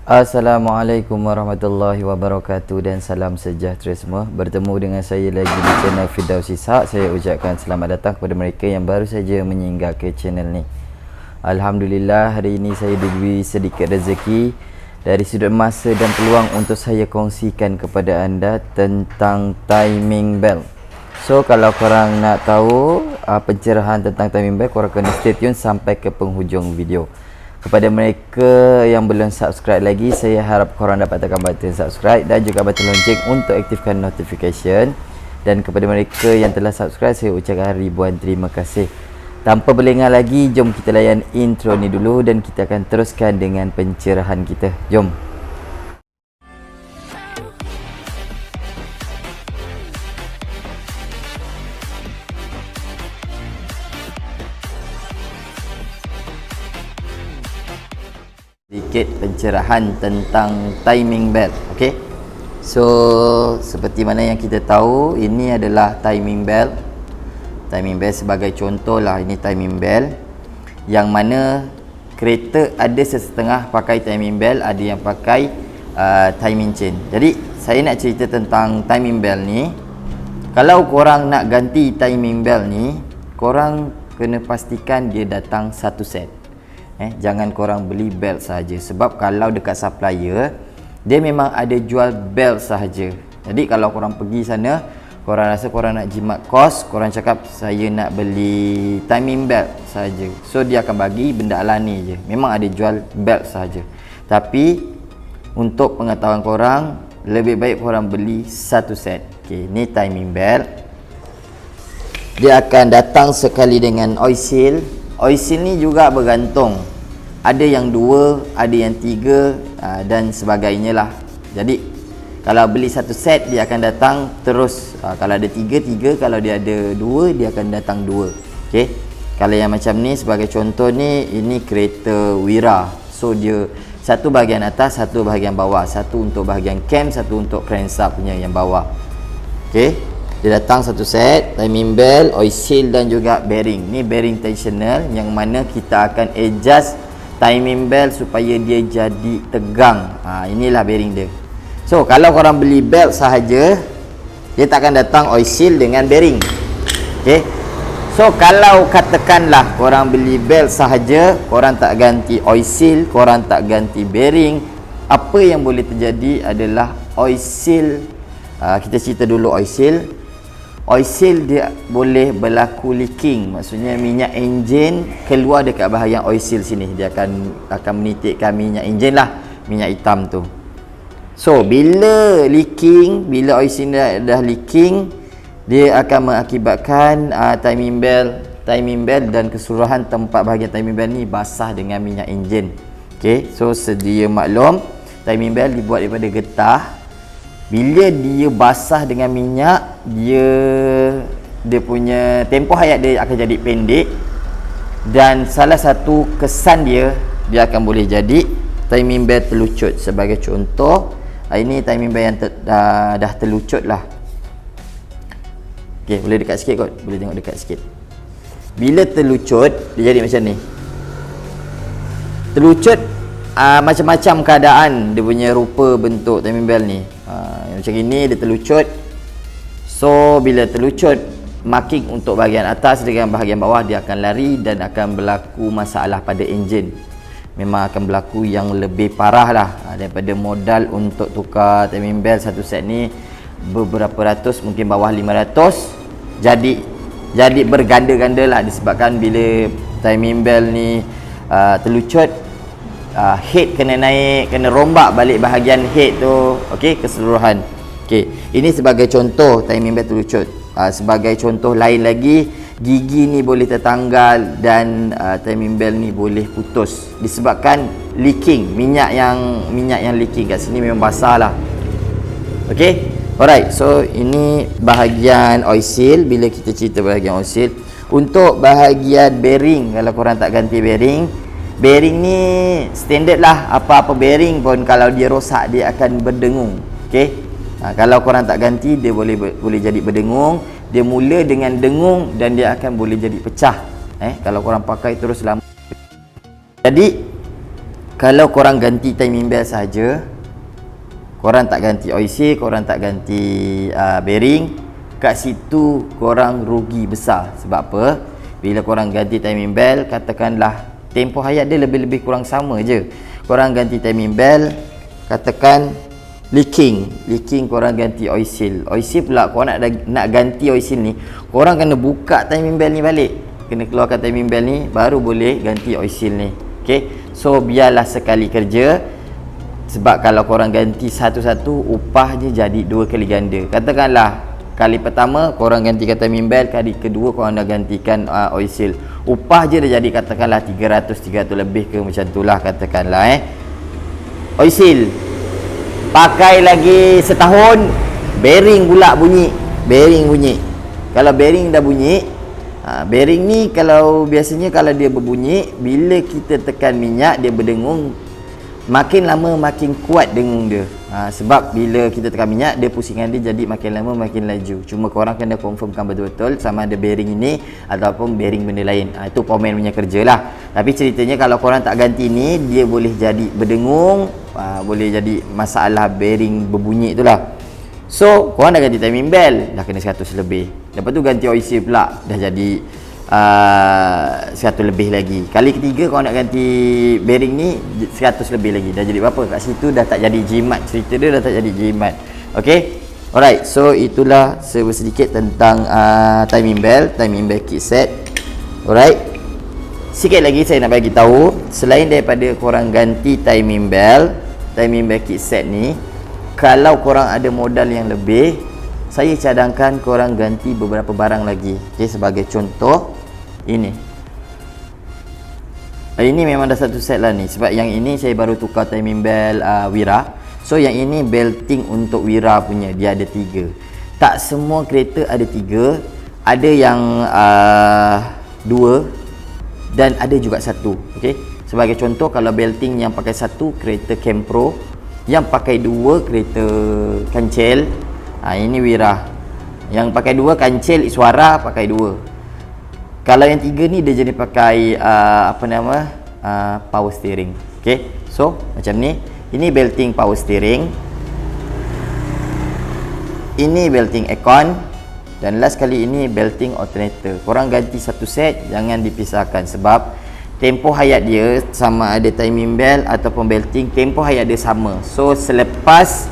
Assalamualaikum warahmatullahi wabarakatuh dan salam sejahtera semua. Bertemu dengan saya lagi di channel Firdaus Ishak. Saya ucapkan selamat datang kepada mereka yang baru saja menyinggah ke channel ni. Alhamdulillah, hari ini saya diberi sedikit rezeki dari sudut masa dan peluang untuk saya kongsikan kepada anda tentang timing bell. So kalau korang nak tahu pencerahan tentang timing bell, korang kena stay tune sampai ke penghujung video. Kepada mereka yang belum subscribe lagi, saya harap korang dapat tekan button subscribe dan juga button lonceng untuk aktifkan notification. Dan kepada mereka yang telah subscribe, saya ucapkan ribuan terima kasih. Tanpa berlengah lagi, jom kita layan intro ni dulu dan kita akan teruskan dengan pencerahan kita. Jom. Sedikit pencerahan tentang timing bell. Okey. So seperti mana yang kita tahu, ini adalah timing bell. Timing bell sebagai contoh lah, ini timing bell yang mana kereta ada sesetengah pakai timing bell, ada yang pakai timing chain. Jadi saya nak cerita tentang timing bell ni. Kalau korang nak ganti timing bell ni, korang kena pastikan dia datang satu set. Jangan korang beli belt sahaja. Sebab kalau dekat supplier, dia memang ada jual belt sahaja. Jadi kalau korang pergi sana, korang rasa korang nak jimat kos, korang cakap saya nak beli timing belt sahaja, so dia akan bagi benda alani je. Memang ada jual belt sahaja. Tapi untuk pengetahuan korang, lebih baik korang beli satu set. Okay, ni timing belt. Dia akan datang sekali dengan oil seal. Oil seal ni juga bergantung, ada yang 2, ada yang 3 dan sebagainya lah. Jadi kalau beli satu set, dia akan datang terus. Kalau ada 3, kalau dia ada 2, dia akan datang 2. Okay. Kalau yang macam ni, sebagai contoh ni, ini kereta Wira. So dia satu bahagian atas, satu bahagian bawah. Satu untuk bahagian cam, satu untuk crankshaft punya yang bawah. Okay. Dia datang satu set, timing bell, oil seal dan juga bearing. Ni bearing tensional yang mana kita akan adjust timing bell supaya dia jadi tegang. Inilah bearing dia. So kalau korang beli belt sahaja, dia tak akan datang oil seal dengan bearing. Okay. So kalau katakanlah korang beli belt sahaja, korang tak ganti oil seal, korang tak ganti bearing, apa yang boleh terjadi adalah oil seal. Kita cerita dulu oil seal. Oil seal dia boleh berlaku leaking. Maksudnya minyak enjin keluar dekat bahagian oil seal sini. Dia akan menitikkan minyak enjin lah, minyak hitam tu. So bila leaking, bila oil seal dah leaking, dia akan mengakibatkan timing bell dan keseluruhan tempat bahagian timing bell ni basah dengan minyak enjin. Okay, so sedia maklum, timing bell dibuat daripada getah. Bila dia basah dengan minyak, dia punya tempoh hayat dia akan jadi pendek. Dan salah satu kesan dia akan boleh jadi timing bell terlucut. Sebagai contoh, ini timing bell yang dah terlucut lah. Okay, boleh dekat sikit kot, boleh tengok dekat sikit. Bila terlucut, dia jadi macam ni. Terlucut macam-macam keadaan dia punya rupa bentuk timing bell ni. Macam ini dia terlucut. So bila terlucut, marking untuk bahagian atas dengan bahagian bawah dia akan lari dan akan berlaku masalah pada enjin. Memang akan berlaku yang lebih parah lah daripada modal untuk tukar timing bell satu set ni beberapa ratus, mungkin bawah 500. Jadi berganda-ganda lah, disebabkan bila timing bell ni terlucut, head kena naik, kena rombak balik bahagian head tu. Okey, keseluruhan. Okey, ini sebagai contoh timing bell terlucut. Sebagai contoh lain lagi, gigi ni boleh tertanggal dan timing bell ni boleh putus disebabkan leaking, minyak yang leaking kat sini memang basah lah. Okey, alright. So ini bahagian oil seal. Bila kita cerita bahagian oil seal, untuk bahagian bearing, kalau korang tak ganti bearing ni standard lah. Apa-apa bearing pun kalau dia rosak, dia akan berdengung. Okey. Kalau korang tak ganti, dia boleh jadi berdengung. Dia mula dengan dengung dan dia akan boleh jadi pecah. Kalau korang pakai terus lama. Jadi Kalau korang ganti timing belt saja, korang tak ganti oil seal, korang tak ganti bearing, kat situ korang rugi besar. Sebab apa? Bila korang ganti timing belt, katakanlah tempoh hayat dia lebih-lebih kurang sama je. Korang ganti timing belt, katakan leaking korang ganti oil seal. Oil seal pula korang nak ganti oil seal ni, korang kena buka timing belt ni balik, kena keluarkan timing belt ni, baru boleh ganti oil seal ni. Okay, so biarlah sekali kerja. Sebab kalau korang ganti satu-satu, upahnya jadi 2 kali ganda. Katakanlah kali pertama korang gantikan timing belt, kali kedua korang dah gantikan oil seal, upah je dah jadi katakanlah 300 lebih ke, macam tu lah katakanlah. Oil seal pakai lagi setahun, bearing pula bunyi. Kalau bearing dah bunyi, bearing ni kalau biasanya kalau dia berbunyi, bila kita tekan minyak dia berdengung, makin lama makin kuat dengung dia. Sebab bila kita tekan minyak, dia pusingan dia jadi makin lama makin laju. Cuma korang kena confirmkan betul-betul sama ada bearing ini ataupun bearing benda lain. Itu komen punya kerja lah. Tapi ceritanya kalau korang tak ganti ni, dia boleh jadi berdengung, boleh jadi masalah bearing berbunyi itulah. So korang dah ganti timing belt, dah kena 100 lebih. Lepas tu ganti oil seal pula, dah jadi 100 lebih lagi. Kali ketiga kau nak ganti bearing ni 100 lebih lagi. Dah jadi berapa? Kat situ dah tak jadi jimat. Cerita dia dah tak jadi jimat. Okay, alright. So itulah sedikit tentang timing belt kit set. Alright, sikit lagi saya nak bagi tahu, selain daripada korang ganti timing belt kit set ni, kalau korang ada modal yang lebih, saya cadangkan korang ganti beberapa barang lagi. Okay, sebagai contoh, ini memang dah satu set lah ni. Sebab yang ini saya baru tukar timing belt Wira. So yang ini belting untuk Wira punya, dia ada 3. Tak semua kereta ada 3. Ada yang 2 dan ada juga 1. Okay, sebagai contoh, kalau belting yang pakai 1 kereta Campro, yang pakai 2 kereta kancil, ini Wira. Yang pakai 2 kancil Iswara pakai 2. Kalau yang 3 ni dia jadi pakai power steering. Okay, so macam ni. Ini belting power steering, ini belting aircon, dan last kali ini belting alternator. Korang ganti satu set, jangan dipisahkan. Sebab tempoh hayat dia sama ada timing belt ataupun belting, tempoh hayat dia sama. So selepas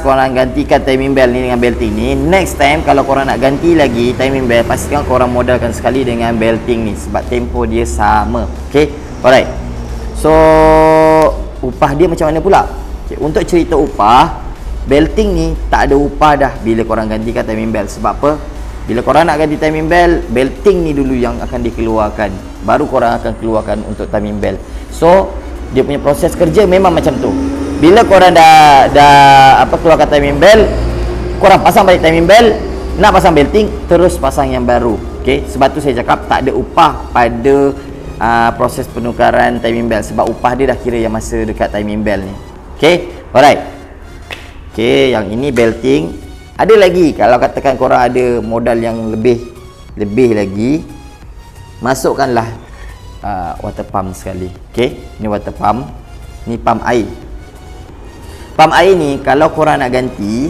korang gantikan timing belt ni dengan belting ni, next time kalau korang nak ganti lagi timing belt, pastikan korang modalkan sekali dengan belting ni, sebab tempoh dia sama. Okay, alright. So upah dia macam mana pula? Okay, untuk cerita upah, belting ni tak ada upah dah bila korang gantikan timing belt. Sebab apa? Bila korang nak ganti timing belt, belting ni dulu yang akan dikeluarkan, baru korang akan keluarkan untuk timing belt. So dia punya proses kerja memang macam tu. Bila korang dah keluarkan timing belt, korang pasang balik timing belt, nak pasang belting, terus pasang yang baru. Okay, sebab tu saya cakap tak ada upah pada proses penukaran timing belt, sebab upah dia dah kira yang masa dekat timing belt ni. Okay, alright. Okay, yang ini belting. Ada lagi, kalau katakan korang ada modal yang lebih lagi, masukkanlah water pump sekali. Okay, ni water pump, ni pump air. Pump air ni kalau korang nak ganti,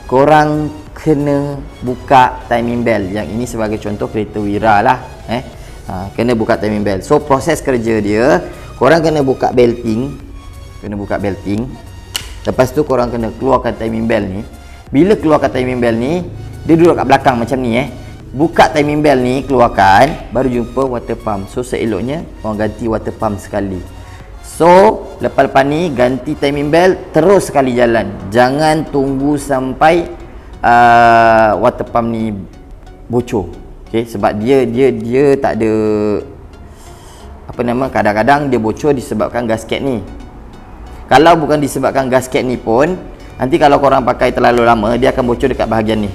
korang kena buka timing belt. Yang ini sebagai contoh kereta Wira lah, kena buka timing belt. So proses kerja dia, korang kena buka belting, lepas tu korang kena keluarkan timing belt ni. Bila keluarkan timing belt ni, dia duduk kat belakang macam ni. Buka timing belt ni, keluarkan, baru jumpa water pump. So seeloknya korang ganti water pump sekali. So lepas-lepas ni ganti timing belt, terus sekali jalan. Jangan tunggu sampai water pump ni bocor. Okay, sebab dia tak ada kadang-kadang dia bocor disebabkan gasket ni. Kalau bukan disebabkan gasket ni pun, nanti kalau korang pakai terlalu lama, dia akan bocor dekat bahagian ni,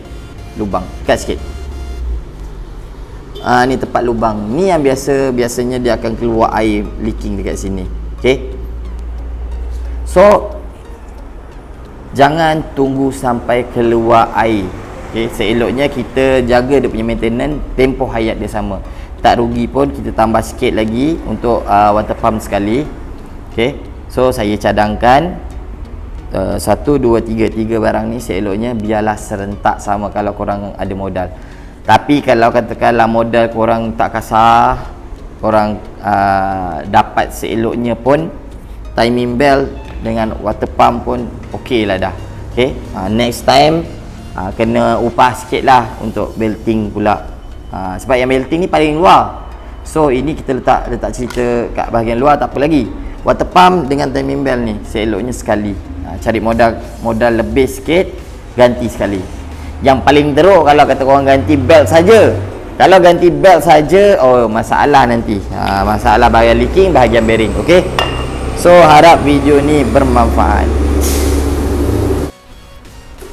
lubang dekat sikit. Ni tempat lubang ni yang biasanya dia akan keluar air leaking dekat sini. Okay, so jangan tunggu sampai keluar air. Okay, seeloknya kita jaga dia punya maintenance, tempoh hayat dia sama. tak rugi pun kita tambah sikit lagi untuk water pump sekali. Okey, so saya cadangkan 1, 2, 3 barang ni seeloknya biarlah serentak sama kalau korang ada modal. Tapi kalau katakanlah modal korang tak kasar, korang dapat seeloknya pun, timing belt dengan water pump pun okey lah dah. Okey, next time kena upah sikit lah untuk belting pula. Sebab yang belting ni paling luar, so ini kita letak cerita kat bahagian luar, tak apa lagi. Water pump dengan timing belt ni seeloknya sekali, cari modal lebih sikit, ganti sekali. Yang paling teruk kalau kata korang ganti belt saja. Kalau ganti belt saja, oh masalah nanti, masalah bahagian leaking, bahagian bearing. Okey, so harap video ni bermanfaat.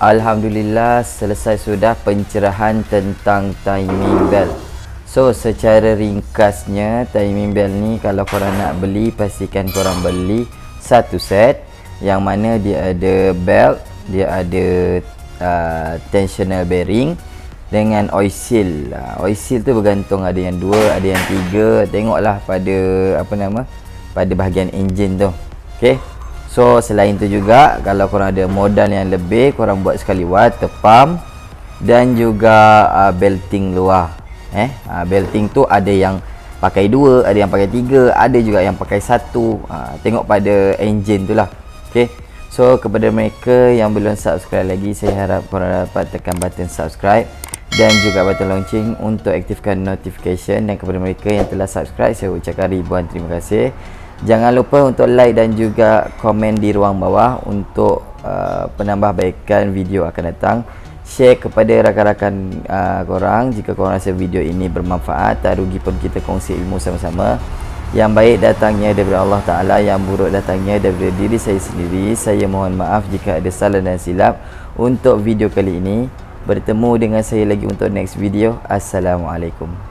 Alhamdulillah, selesai sudah pencerahan tentang timing belt. So secara ringkasnya, timing belt ni kalau korang nak beli, pastikan korang beli satu set, yang mana dia ada belt, dia ada tensional bearing dengan oil seal. Oil seal tu bergantung, ada yang 2, ada yang 3, tengoklah pada pada bahagian enjin tu. Okey, so selain tu juga kalau korang ada modal yang lebih, korang buat sekali water pump dan juga belting luar. Belting tu ada yang pakai 2, ada yang pakai 3, ada juga yang pakai 1. Tengok pada enjin tu lah. Okey, so kepada mereka yang belum subscribe lagi, saya harap korang dapat tekan button subscribe dan juga button lonceng untuk aktifkan notification. Dan kepada mereka yang telah subscribe, saya ucapkan ribuan terima kasih. Jangan lupa untuk like dan juga komen di ruang bawah untuk penambahbaikan video akan datang. Share kepada rakan-rakan korang jika korang rasa video ini bermanfaat. Tak rugi pun kita kongsi ilmu sama-sama. Yang baik datangnya daripada Allah Ta'ala, yang buruk datangnya daripada diri saya sendiri. Saya mohon maaf jika ada salah dan silap untuk video kali ini. Bertemu dengan saya lagi untuk next video. Assalamualaikum.